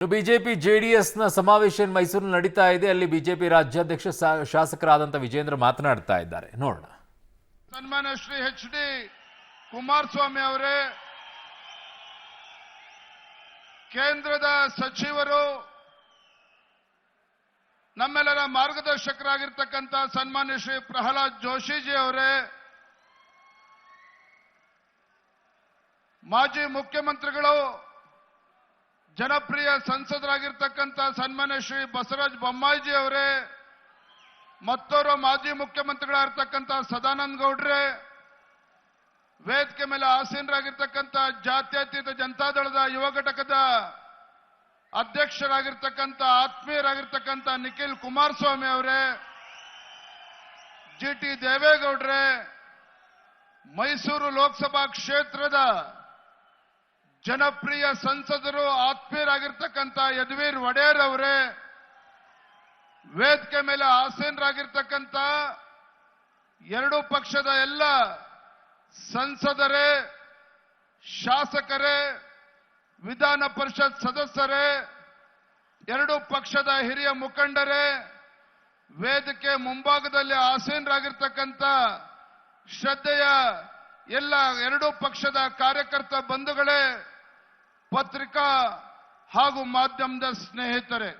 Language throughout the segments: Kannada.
ಬಿಜೆಪಿ ಜೆಡಿಎಸ್ನ ಸಮಾವೇಶ ಮೈಸೂರಿನಲ್ಲಿ ನಡೀತಾ ಇದೆ. ಅಲ್ಲಿ ಬಿಜೆಪಿ ರಾಜ್ಯಾಧ್ಯಕ್ಷ ಶಾಸಕರಾದಂಥ ವಿಜೇಂದ್ರ ಮಾತನಾಡ್ತಾ ಇದ್ದಾರೆ. ನೋಡೋಣ. ಸನ್ಮಾನ್ಯ ಶ್ರೀ ಎಚ್.ಡಿ. ಕುಮಾರಸ್ವಾಮಿ ಅವರೇ, ಕೇಂದ್ರದ ಸಚಿವರು, ನಮ್ಮೆಲ್ಲರ ಮಾರ್ಗದರ್ಶಕರಾಗಿರ್ತಕ್ಕಂಥ ಸನ್ಮಾನ್ಯ ಶ್ರೀ ಪ್ರಹ್ಲಾದ್ ಜೋಶಿಜಿ ಅವರೇ, ಮಾಜಿ ಮುಖ್ಯಮಂತ್ರಿಗಳು, ಜನಪ್ರಿಯ ಸಂಸದರಾಗಿರ್ತಕ್ಕಂಥ ಸನ್ಮಾನ್ಯ ಶ್ರೀ ಬಸವರಾಜ ಬೊಮ್ಮಾಯಿಜಿ ಅವರೇ, ಮತ್ತೋರ್ವ ಮಾಜಿ ಮುಖ್ಯಮಂತ್ರಿಗಳಾಗಿರ್ತಕ್ಕಂಥ ಸದಾನಂದ ಗೌಡ್ರೆ, ವೇದಿಕೆ ಮೇಲೆ ಆಸೀನರಾಗಿರ್ತಕ್ಕಂಥ ಜಾತ್ಯತೀತ ಜನತಾದಳದ ಯುವ ಘಟಕದ ಅಧ್ಯಕ್ಷರಾಗಿರ್ತಕ್ಕಂಥ ಆತ್ಮೀಯರಾಗಿರ್ತಕ್ಕಂಥ ನಿಖಿಲ್ ಕುಮಾರಸ್ವಾಮಿ ಅವರೇ, ಜಿ.ಟಿ. ದೇವೇಗೌಡ್ರೆ, ಮೈಸೂರು ಲೋಕಸಭಾ ಕ್ಷೇತ್ರದ ಜನಪ್ರಿಯ ಸಂಸದರು ಆತ್ಮೀಯರಾಗಿರ್ತಕ್ಕಂಥ ಯದುವೀರ್ ಒಡೆಯರ್ ಅವರೇ, ವೇದಿಕೆ ಮೇಲೆ ಆಸೀನರಾಗಿರ್ತಕ್ಕಂಥ ಎರಡೂ ಪಕ್ಷದ ಎಲ್ಲ ಸಂಸದರೇ, ಶಾಸಕರೇ, ವಿಧಾನ ಪರಿಷತ್ ಸದಸ್ಯರೇ, ಎರಡೂ ಪಕ್ಷದ ಹಿರಿಯ ಮುಖಂಡರೇ, ವೇದಿಕೆ ಮುಂಭಾಗದಲ್ಲಿ ಆಸೀನರಾಗಿರ್ತಕ್ಕಂಥ ಶ್ರದ್ಧೆಯ ಎಲ್ಲ ಎರಡೂ ಪಕ್ಷದ ಕಾರ್ಯಕರ್ತ ಬಂಧುಗಳೇ, ಪತ್ರಿಕಾ ಹಾಗೂ ಮಾಧ್ಯಮದ ಸ್ನೇಹಿತರೆ,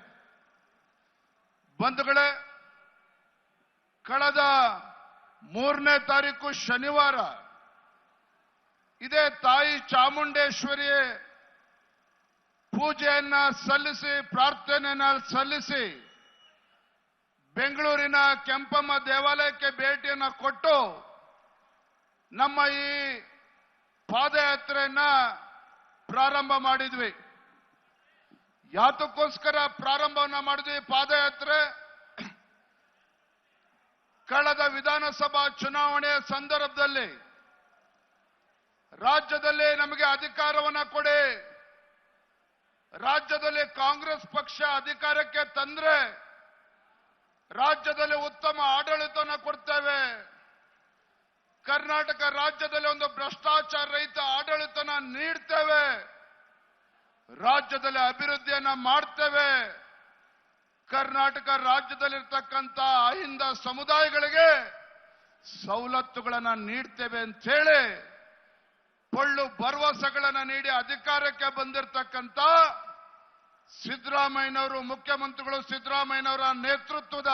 ಬಂಧುಗಳೇ, ಕಳೆದ 3ನೇ ತಾರೀಕು ಶನಿವಾರ ಇದೇ ತಾಯಿ ಚಾಮುಂಡೇಶ್ವರಿ ಪೂಜೆಯನ್ನ ಸಲ್ಲಿಸಿ, ಪ್ರಾರ್ಥನೆಯನ್ನ ಸಲ್ಲಿಸಿ, ಬೆಂಗಳೂರಿನ ಕೆಂಪಮ್ಮ ದೇವಾಲಯಕ್ಕೆ ಭೇಟಿಯನ್ನ ಕೊಟ್ಟು ನಮ್ಮ ಈ ಪಾದಯಾತ್ರೆಯನ್ನ ಪ್ರಾರಂಭ ಮಾಡಿದ್ವಿ. ಯಾತಕ್ಕೋಸ್ಕರ ಪ್ರಾರಂಭವನ್ನ ಮಾಡಿದ್ವಿ ಪಾದಯಾತ್ರೆ? ಕಳೆದ ವಿಧಾನಸಭಾ ಚುನಾವಣೆಯ ಸಂದರ್ಭದಲ್ಲಿ ರಾಜ್ಯದಲ್ಲಿ ನಮಗೆ ಅಧಿಕಾರವನ್ನ ಕೊಡಿ, ರಾಜ್ಯದಲ್ಲಿ ಕಾಂಗ್ರೆಸ್ ಪಕ್ಷ ಅಧಿಕಾರಕ್ಕೆ ತಂದ್ರೆ ರಾಜ್ಯದಲ್ಲಿ ಉತ್ತಮ ಆಡಳಿತವನ್ನು ಕೊಡ್ತೇವೆ, ಕರ್ನಾಟಕ ರಾಜ್ಯದಲ್ಲಿ ಒಂದು ಭ್ರಷ್ಟಾಚಾರ ರಹಿತ ಆಡಳಿತನ ನೀಡ್ತೇವೆ, ರಾಜ್ಯದಲ್ಲಿ ಅಭಿವೃದ್ಧಿಯನ್ನ ಮಾಡ್ತೇವೆ, ಕರ್ನಾಟಕ ರಾಜ್ಯದಲ್ಲಿರ್ತಕ್ಕಂಥ ಅಹಿಂದ ಸಮುದಾಯಗಳಿಗೆ ಸವಲತ್ತುಗಳನ್ನ ನೀಡ್ತೇವೆ ಅಂತ ಹೇಳಿ ಪೊಳ್ಳು ಭರವಸೆಗಳನ್ನ ನೀಡಿ ಅಧಿಕಾರಕ್ಕೆ ಬಂದಿರತಕ್ಕಂಥ ಸಿದ್ದರಾಮಯ್ಯನವರು, ಮುಖ್ಯಮಂತ್ರಿಗಳು ಸಿದ್ದರಾಮಯ್ಯನವರ ನೇತೃತ್ವದ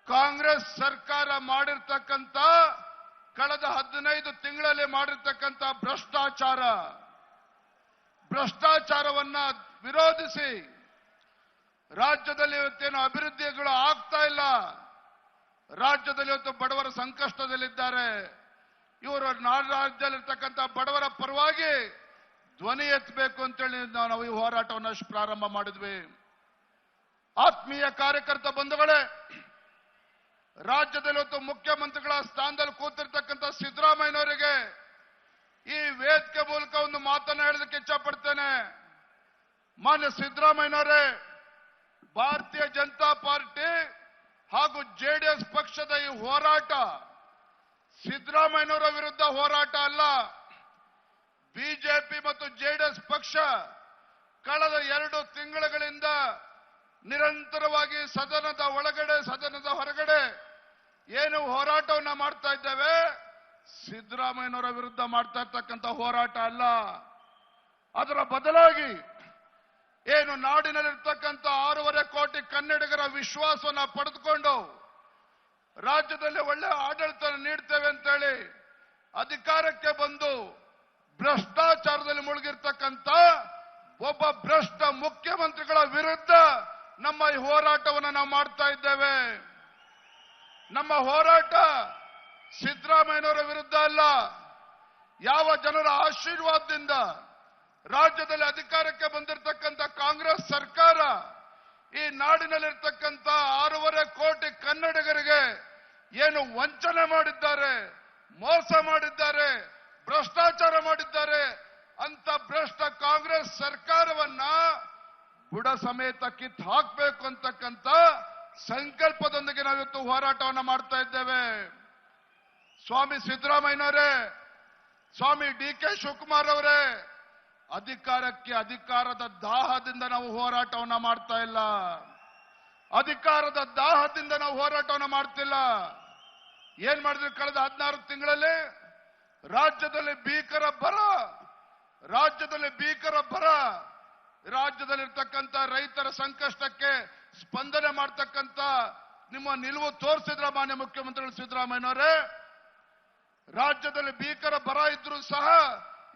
ಕಾಂಗ್ರೆಸ್ ಸರ್ಕಾರ ಮಾಡಿರ್ತಕ್ಕಂಥ ಕಳೆದ 15 ತಿಂಗಳಲ್ಲಿ ಮಾಡಿರ್ತಕ್ಕಂಥ ಭ್ರಷ್ಟಾಚಾರವನ್ನ ವಿರೋಧಿಸಿ ರಾಜ್ಯದಲ್ಲಿ ಇವತ್ತೇನು ಅಭಿವೃದ್ಧಿಗಳು ಆಗ್ತಾ ಇಲ್ಲ, ರಾಜ್ಯದಲ್ಲಿ ಇವತ್ತು ಬಡವರ ಸಂಕಷ್ಟದಲ್ಲಿದ್ದಾರೆ. ಇವರು ರಾಜ್ಯದಲ್ಲಿರ್ತಕ್ಕಂಥ ಬಡವರ ಪರವಾಗಿ ಧ್ವನಿ ಎತ್ತಬೇಕು ಅಂತೇಳಿ ನಾವು ಈ ಹೋರಾಟವನ್ನು ಪ್ರಾರಂಭ ಮಾಡಿದ್ವಿ. ಆತ್ಮೀಯ ಕಾರ್ಯಕರ್ತ ಬಂಧುಗಳೇ, ರಾಜ್ಯದಲ್ಲಿ ಇವತ್ತು ಮುಖ್ಯಮಂತ್ರಿಗಳ ಸ್ಥಾನದಲ್ಲಿ ಕೂತಿರ್ತಕ್ಕಂಥ ಸಿದ್ದರಾಮಯ್ಯನವರಿಗೆ ಈ ವೇದಿಕೆ ಮೂಲಕ ಒಂದು ಮಾತನ್ನ ಹೇಳೋದಕ್ಕೆ ಇಚ್ಛಪಡ್ತೇನೆ. ಮಾನ್ಯ ಸಿದ್ದರಾಮಯ್ಯನವರೇ, ಭಾರತೀಯ ಜನತಾ ಪಾರ್ಟಿ ಹಾಗೂ ಜೆಡಿಎಸ್ ಪಕ್ಷದ ಈ ಹೋರಾಟ ಸಿದ್ದರಾಮಯ್ಯನವರ ವಿರುದ್ಧ ಹೋರಾಟ ಅಲ್ಲ. ಬಿಜೆಪಿ ಮತ್ತು ಜೆಡಿಎಸ್ ಪಕ್ಷ ಕಳೆದ 2 ತಿಂಗಳುಗಳಿಂದ ನಿರಂತರವಾಗಿ ಸದನದ ಒಳಗಡೆ ಸದನದ ಹೊರಗಡೆ ಏನು ಹೋರಾಟವನ್ನ ಮಾಡ್ತಾ ಇದ್ದೇವೆ, ಸಿದ್ದರಾಮಯ್ಯನವರ ವಿರುದ್ಧ ಮಾಡ್ತಾ ಇರ್ತಕ್ಕಂಥ ಹೋರಾಟ ಅಲ್ಲ. ಅದರ ಬದಲಾಗಿ ಏನು ನಾಡಿನಲ್ಲಿರ್ತಕ್ಕಂಥ 6.5 ಕೋಟಿ ಕನ್ನಡಿಗರ ವಿಶ್ವಾಸವನ್ನ ಪಡೆದುಕೊಂಡು ರಾಜ್ಯದಲ್ಲಿ ಒಳ್ಳೆ ಆಡಳಿತ ನೀಡ್ತೇವೆ ಅಂತೇಳಿ ಅಧಿಕಾರಕ್ಕೆ ಬಂದು ಭ್ರಷ್ಟಾಚಾರದಲ್ಲಿ ಮುಳುಗಿರ್ತಕ್ಕಂಥ ಒಬ್ಬ ಭ್ರಷ್ಟ ಮುಖ್ಯಮಂತ್ರಿಗಳ ವಿರುದ್ಧ ನಮ್ಮ ಈ ಹೋರಾಟವನ್ನು ನಾವು ಮಾಡ್ತಾ ಇದ್ದೇವೆ. ನಮ್ಮ ಹೋರಾಟ ಸಿದ್ದರಾಮಯ್ಯನವರ ವಿರುದ್ಧ ಅಲ್ಲ. ಯಾವ ಜನರ ಆಶೀರ್ವಾದದಿಂದ ರಾಜ್ಯದಲ್ಲಿ ಅಧಿಕಾರಕ್ಕೆ ಬಂದಿರತಕ್ಕಂಥ ಕಾಂಗ್ರೆಸ್ ಸರ್ಕಾರ ಈ ನಾಡಿನಲ್ಲಿರ್ತಕ್ಕಂಥ 6.5 ಕೋಟಿ ಕನ್ನಡಿಗರಿಗೆ ಏನು ವಂಚನೆ ಮಾಡಿದ್ದಾರೆ, ಮೋಸ ಮಾಡಿದ್ದಾರೆ, ಭ್ರಷ್ಟಾಚಾರ ಮಾಡಿದ್ದಾರೆ ಅಂತ ಭ್ರಷ್ಟ ಕಾಂಗ್ರೆಸ್ ಸರ್ಕಾರವನ್ನ ಬುಡ ಸಮೇತ ಕಿತ್ತು ಹಾಕಬೇಕು ಅಂತಕ್ಕಂಥ ಸಂಕಲ್ಪದೊಂದಿಗೆ ನಾವಿವತ್ತು ಹೋರಾಟವನ್ನು ಮಾಡ್ತಾ ಇದ್ದೇವೆ. ಸ್ವಾಮಿ ಸಿದ್ದರಾಮಯ್ಯನವರೇ, ಸ್ವಾಮಿ ಡಿ.ಕೆ. ಶಿವಕುಮಾರ್ ಅವರೇ, ಅಧಿಕಾರಕ್ಕೆ ಅಧಿಕಾರದ ದಾಹದಿಂದ ನಾವು ಹೋರಾಟವನ್ನ ಮಾಡ್ತಾ ಇಲ್ಲ. ಅಧಿಕಾರದ ದಾಹದಿಂದ ನಾವು ಹೋರಾಟವನ್ನ ಮಾಡ್ತಿಲ್ಲ. ಏನ್ ಮಾಡಿದ್ವಿ ಕಳೆದ 16 ತಿಂಗಳಲ್ಲಿ? ರಾಜ್ಯದಲ್ಲಿ ಭೀಕರ ಬರ, ರಾಜ್ಯದಲ್ಲಿರ್ತಕ್ಕಂಥ ರೈತರ ಸಂಕಷ್ಟಕ್ಕೆ ಸ್ಪಂದನೆ ಮಾಡ್ತಕ್ಕಂಥ ನಿಮ್ಮ ನಿಲುವು ತೋರಿಸಿದ್ರ ಮಾನ್ಯ ಮುಖ್ಯಮಂತ್ರಿಗಳು ಸಿದ್ದರಾಮಯ್ಯನವರೇ. ರಾಜ್ಯದಲ್ಲಿ ಭೀಕರ ಬರ ಇದ್ರೂ ಸಹ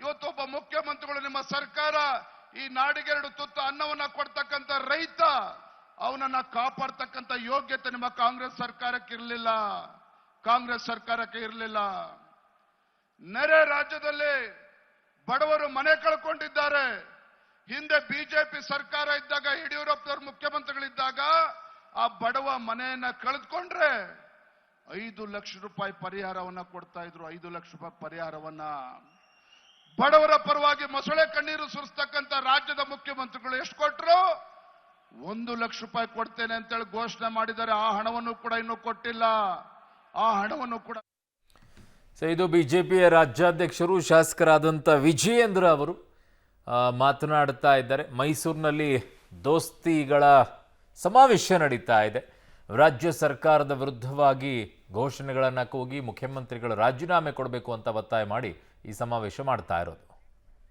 ಇವತ್ತೊಬ್ಬ ಮುಖ್ಯಮಂತ್ರಿಗಳು, ನಿಮ್ಮ ಸರ್ಕಾರ ಈ ನಾಡಿಗೆ 2 ತುತ್ತು ಅನ್ನವನ್ನ ಕೊಡ್ತಕ್ಕಂಥ ರೈತ, ಅವನನ್ನ ಕಾಪಾಡ್ತಕ್ಕಂಥ ಯೋಗ್ಯತೆ ನಿಮ್ಮ ಕಾಂಗ್ರೆಸ್ ಸರ್ಕಾರಕ್ಕೆ ಇರಲಿಲ್ಲ. ನೆರೆ ರಾಜ್ಯದಲ್ಲಿ ಬಡವರು ಮನೆ ಕಳ್ಕೊಂಡಿದ್ದಾರೆ. ಹಿಂದೆ ಬಿಜೆಪಿ ಸರ್ಕಾರ ಇದ್ದಾಗ, ಯಡಿಯೂರಪ್ಪನವರು ಮುಖ್ಯಮಂತ್ರಿಗಳಿದ್ದಾಗ ಆ ಬಡವ ಮನೆಯನ್ನ ಕಳೆದುಕೊಂಡ್ರೆ 5 ಲಕ್ಷ ರೂಪಾಯಿ ಪರಿಹಾರವನ್ನ ಕೊಡ್ತಾ ಇದ್ರು. 5 ಲಕ್ಷ ರೂಪಾಯಿ ಪರಿಹಾರವನ್ನ ಬಡವರ ಪರವಾಗಿ ಮೊಸಳೆ ಕಣ್ಣೀರು ಸುರಿಸ್ತಕ್ಕಂಥ ರಾಜ್ಯದ ಮುಖ್ಯಮಂತ್ರಿಗಳು ಎಷ್ಟು ಕೊಟ್ಟರು? 1 ಲಕ್ಷ ರೂಪಾಯಿ ಕೊಡ್ತೇನೆ ಅಂತೇಳಿ ಘೋಷಣೆ ಮಾಡಿದ್ದಾರೆ. ಆ ಹಣವನ್ನು ಕೂಡ ಇನ್ನೂ ಕೊಟ್ಟಿಲ್ಲ. ಸೊ ಇದು ಬಿಜೆಪಿಯ ರಾಜ್ಯಾಧ್ಯಕ್ಷರು ಶಾಸಕರಾದಂಥ ವಿಜಯೇಂದ್ರ ಅವರು ಮಾತನಾಡ್ತಾ ಇದ್ದಾರೆ. ಮೈಸೂರಿನಲ್ಲಿ ದೋಸ್ತಿಗಳ ಸಮಾವೇಶ ನಡೀತಾ ಇದೆ. ರಾಜ್ಯ ಸರ್ಕಾರದ ವಿರುದ್ಧವಾಗಿ ಘೋಷಣೆಗಳನ್ನು ಕೂಗಿ ಮುಖ್ಯಮಂತ್ರಿಗಳು ರಾಜೀನಾಮೆ ಕೊಡಬೇಕು ಅಂತ ಒತ್ತಾಯ ಮಾಡಿ ಈ ಸಮಾವೇಶ ಮಾಡ್ತಾ ಇರೋದು.